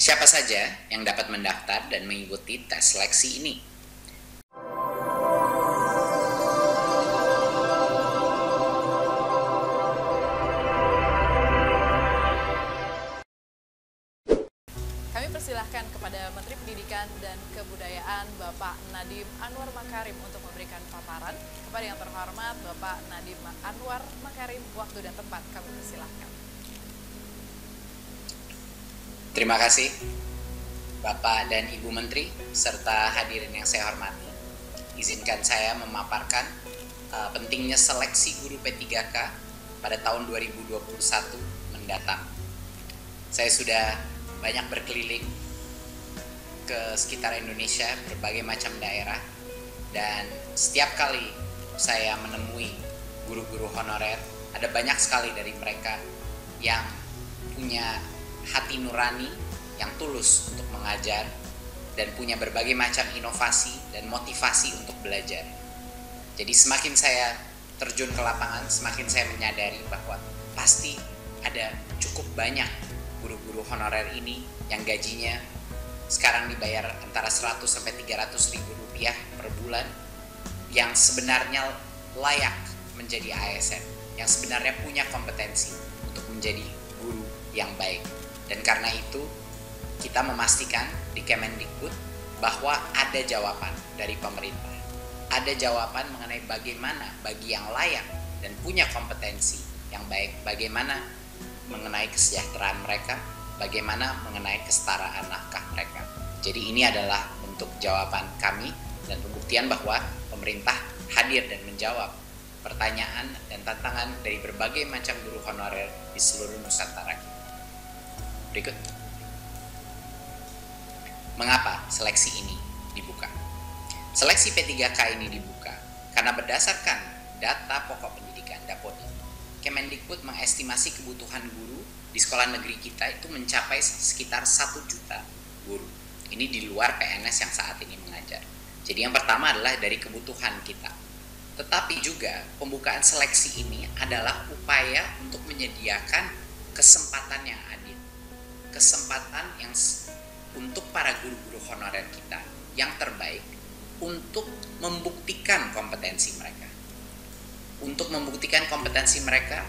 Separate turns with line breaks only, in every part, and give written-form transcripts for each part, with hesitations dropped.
Siapa saja yang dapat mendaftar dan mengikuti tes seleksi ini?
Kami persilahkan kepada Menteri Pendidikan dan Kebudayaan Bapak Nadiem Anwar Makarim untuk memberikan paparan. Kepada yang terhormat Bapak Nadiem Anwar Makarim, waktu dan tempat kami persilahkan.
Terima kasih Bapak dan Ibu Menteri serta hadirin yang saya hormati. Izinkan saya memaparkan pentingnya seleksi guru P3K pada tahun 2021 mendatang. Saya sudah banyak berkeliling ke sekitar Indonesia, berbagai macam daerah, dan setiap kali saya menemui guru-guru honorer, ada banyak sekali dari mereka yang punya hati nurani yang tulus untuk mengajar dan punya berbagai macam inovasi dan motivasi untuk belajar. Jadi semakin saya terjun ke lapangan, semakin saya menyadari bahwa pasti ada cukup banyak guru-guru honorer ini yang gajinya sekarang dibayar antara 100 sampai 300 ribu rupiah per bulan, yang sebenarnya layak menjadi ASN, yang sebenarnya punya kompetensi untuk menjadi guru yang baik. Dan karena itu kita memastikan di Kemendikbud bahwa ada jawaban dari pemerintah, ada jawaban mengenai bagaimana bagi yang layak dan punya kompetensi yang baik, bagaimana mengenai kesejahteraan mereka, bagaimana mengenai kesetaraan nafkah mereka. Jadi ini adalah bentuk jawaban kami dan pembuktian bahwa pemerintah hadir dan menjawab pertanyaan dan tantangan dari berbagai macam guru honorer di seluruh Nusantara kita. Berikut. Mengapa seleksi ini dibuka? Seleksi P3K ini dibuka karena berdasarkan data pokok pendidikan Dapodi, Kemendikbud mengestimasi kebutuhan guru di sekolah negeri kita itu mencapai sekitar 1 juta guru. Ini di luar PNS yang saat ini mengajar. Jadi yang pertama adalah dari kebutuhan kita. Tetapi juga pembukaan seleksi ini adalah upaya untuk menyediakan kesempatan yang adil. Kesempatan yang untuk para guru-guru honorer kita yang terbaik untuk membuktikan kompetensi mereka. Untuk membuktikan kompetensi mereka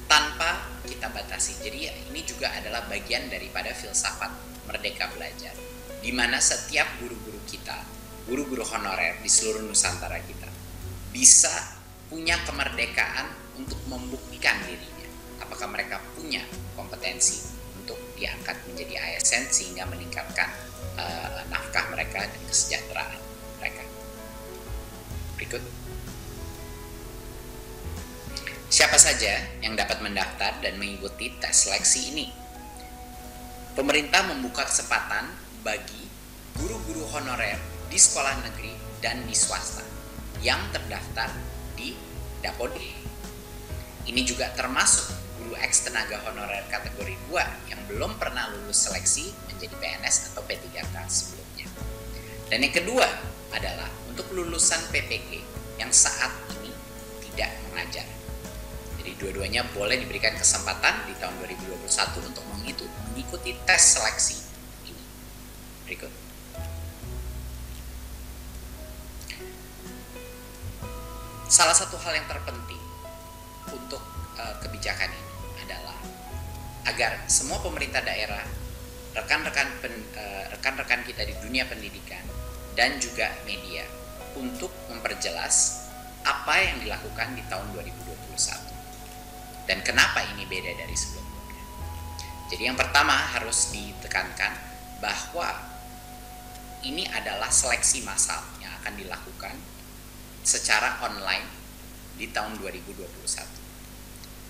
tanpa kita batasi. Jadi ini juga adalah bagian daripada filsafat Merdeka Belajar, di mana setiap guru-guru kita, guru-guru honorer di seluruh Nusantara kita, bisa punya kemerdekaan untuk membuktikan dirinya. Apakah mereka punya kompetensi untuk diangkat menjadi ASN sehingga meningkatkan nafkah mereka dan kesejahteraan mereka. Berikut. Siapa saja yang dapat mendaftar dan mengikuti tes seleksi ini? Pemerintah membuka kesempatan bagi guru-guru honorer di sekolah negeri dan di swasta yang terdaftar di Dapodi. Ini juga termasuk guru eks tenaga honorer kategori 2 yang belum pernah lulus seleksi menjadi PNS atau P3K sebelumnya. Dan yang kedua adalah untuk lulusan PPG yang saat ini tidak mengajar. Jadi dua-duanya boleh diberikan kesempatan di tahun 2021 untuk mengikuti tes seleksi ini. Berikut. Salah satu hal yang terpenting untuk kebijakan ini adalah agar semua pemerintah daerah, rekan-rekan kita di dunia pendidikan dan juga media untuk memperjelas apa yang dilakukan di tahun 2021 dan kenapa ini beda dari sebelumnya. Jadi yang pertama harus ditekankan bahwa ini adalah seleksi massal yang akan dilakukan secara online di tahun 2021.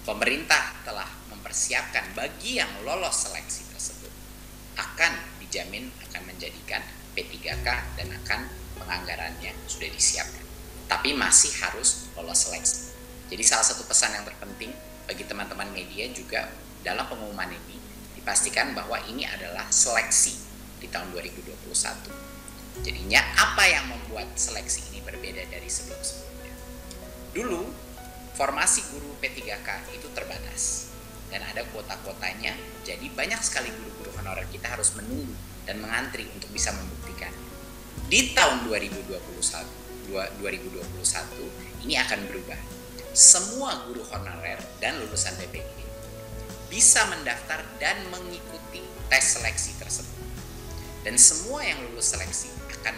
Pemerintah telah mempersiapkan bagi yang lolos seleksi tersebut akan dijamin akan menjadikan P3K dan akan penganggarannya sudah disiapkan. Tapi masih harus lolos seleksi. Jadi salah satu pesan yang terpenting bagi teman-teman media juga dalam pengumuman ini dipastikan bahwa ini adalah seleksi di tahun 2021. Jadinya apa yang membuat seleksi ini berbeda dari sebelum-sebelumnya? Dulu formasi guru P3K itu terbatas. dan ada kuota-kuotanya. Jadi banyak sekali guru-guru honorer kita harus menunggu dan mengantri untuk bisa membuktikan. Di tahun 2021 ini akan berubah. Semua guru honorer dan lulusan PPG bisa mendaftar dan mengikuti tes seleksi tersebut. Dan semua yang lulus seleksi akan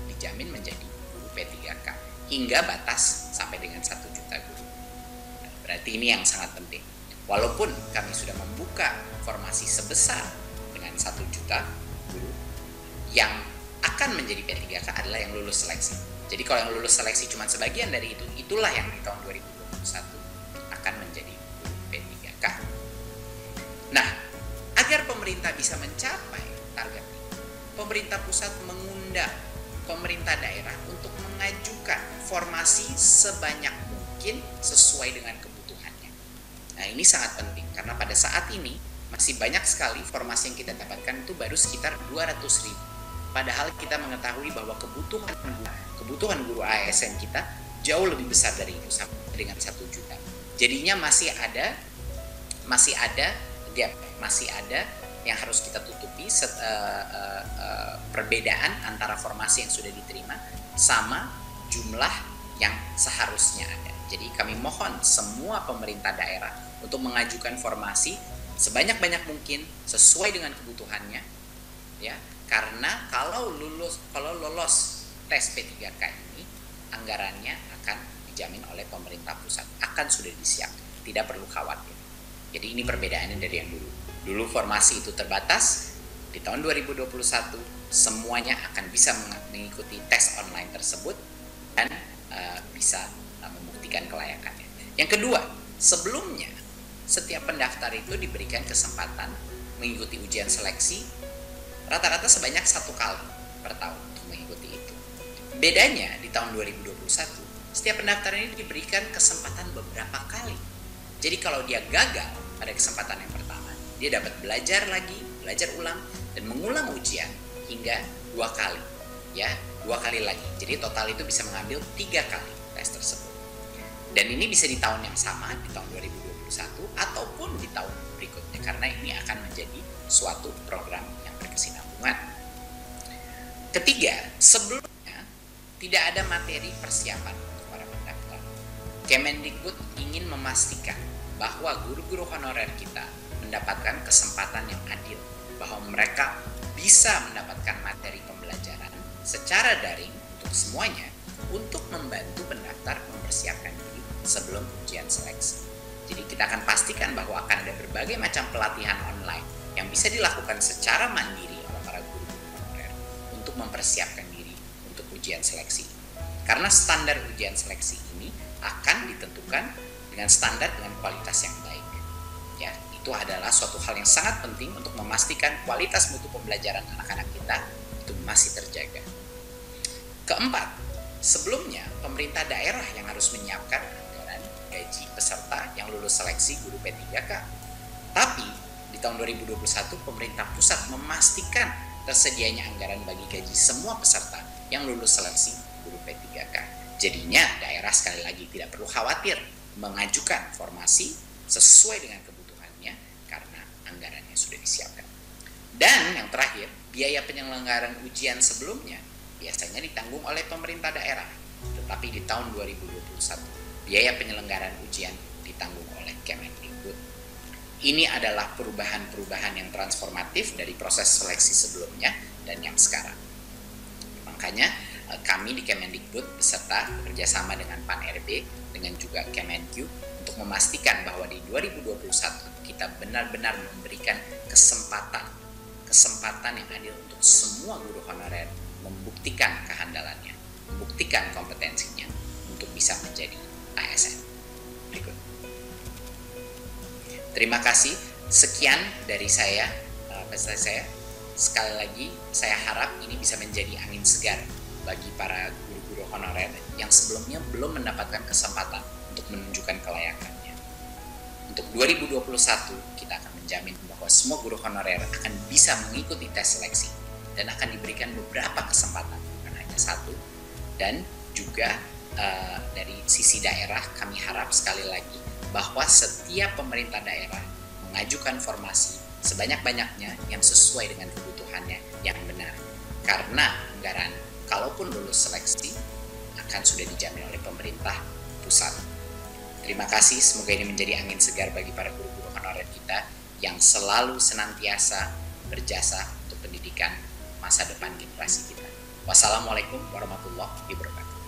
dijamin menjadi guru P3K hingga batas sampai dengan 1 juta guru. Nah, berarti ini yang sangat penting. Walaupun kami sudah membuka formasi sebesar dengan 1 juta guru, yang akan menjadi P3K adalah yang lulus seleksi. Jadi kalau yang lulus seleksi cuma sebagian dari itu, itulah yang di tahun 2021 akan menjadi guru P3K. Nah, agar pemerintah bisa mencapai target ini, pemerintah pusat mengundang pemerintah daerah untuk mengajukan formasi sebanyak mungkin sesuai dengan kebutuhannya. Nah, ini sangat penting karena pada saat ini masih banyak sekali formasi yang kita dapatkan itu baru sekitar 200.000. Padahal kita mengetahui bahwa kebutuhan guru ASN kita jauh lebih besar dari itu, sampai dengan 1 juta. Jadinya masih ada gap, masih ada yang harus kita tutupi, perbedaan antara formasi yang sudah diterima sama jumlah yang seharusnya ada. Jadi kami mohon semua pemerintah daerah untuk mengajukan formasi sebanyak-banyak mungkin sesuai dengan kebutuhannya, ya. Karena kalau lolos tes P3K ini, anggarannya akan dijamin oleh pemerintah pusat, akan sudah disiapkan, tidak perlu khawatir. Jadi ini perbedaannya dari yang dulu. Dulu formasi itu terbatas, di tahun 2021 semuanya akan bisa mengikuti tes online tersebut dan bisa membuktikan kelayakannya. Yang kedua, sebelumnya setiap pendaftar itu diberikan kesempatan mengikuti ujian seleksi rata-rata sebanyak 1 kali per tahun untuk mengikuti itu. Bedanya di tahun 2021, setiap pendaftar ini diberikan kesempatan beberapa kali. Jadi kalau dia gagal pada kesempatan yang pertama, dia dapat belajar ulang dan mengulang ujian hingga 2 kali, ya, 2 kali lagi. Jadi total itu bisa mengambil 3 kali tes tersebut. Dan ini bisa di tahun yang sama, di tahun 2021 ataupun di tahun berikutnya, karena ini akan menjadi suatu program yang berkesinambungan. Ketiga, sebelumnya tidak ada materi persiapan untuk para pendaftar. Kemendikbud ingin memastikan bahwa guru-guru honorer kita mendapatkan kesempatan yang adil, bahwa mereka bisa mendapatkan materi pembelajaran secara daring untuk semuanya, untuk membantu pendaftar mempersiapkan diri sebelum ujian seleksi. Jadi kita akan pastikan bahwa akan ada berbagai macam pelatihan online yang bisa dilakukan secara mandiri oleh para guru-guru honorer untuk mempersiapkan diri untuk ujian seleksi. Karena standar ujian seleksi ini akan ditentukan dengan standar dengan kualitas yang baik. Ya, itu adalah suatu hal yang sangat penting untuk memastikan kualitas mutu pembelajaran anak-anak kita itu masih terjaga. Keempat, sebelumnya pemerintah daerah yang harus menyiapkan anggaran gaji peserta yang lulus seleksi guru P3K. Tapi di tahun 2021 pemerintah pusat memastikan tersedianya anggaran bagi gaji semua peserta yang lulus seleksi guru P3K. Jadinya daerah sekali lagi tidak perlu khawatir mengajukan formasi sesuai dengan kebutuhannya karena anggarannya sudah disiapkan. Dan yang terakhir, biaya penyelenggaraan ujian sebelumnya biasanya ditanggung oleh pemerintah daerah. Tetapi di tahun 2021, biaya penyelenggaraan ujian ditanggung oleh Kemendikbud. Ini adalah perubahan-perubahan yang transformatif dari proses seleksi sebelumnya dan yang sekarang. Makanya kami di Kemendikbud beserta bekerjasama dengan PAN-RB dengan juga Kemenq untuk memastikan bahwa di 2021 kita benar-benar memberikan kesempatan yang adil untuk semua guru honorer membuktikan kehandalannya, membuktikan kompetensinya untuk bisa menjadi ASN. Berikut. Terima kasih. Sekian dari saya, presentasi saya. Sekali lagi, saya harap ini bisa menjadi angin segar bagi para guru-guru honorer yang sebelumnya belum mendapatkan kesempatan untuk menunjukkan kelayakannya. Untuk 2021, kita akan menjamin bahwa semua guru honorer akan bisa mengikuti tes seleksi dan akan diberikan beberapa kesempatan, bukan hanya satu. Dan juga dari sisi daerah, kami harap sekali lagi bahwa setiap pemerintah daerah mengajukan formasi sebanyak-banyaknya yang sesuai dengan kebutuhannya yang benar. Karena anggaran, kalaupun lulus seleksi, akan sudah dijamin oleh pemerintah pusat. Terima kasih, semoga ini menjadi angin segar bagi para guru-guru honorer kita yang selalu senantiasa berjasa untuk pendidikan masa depan generasi kita. Wassalamualaikum warahmatullahi wabarakatuh.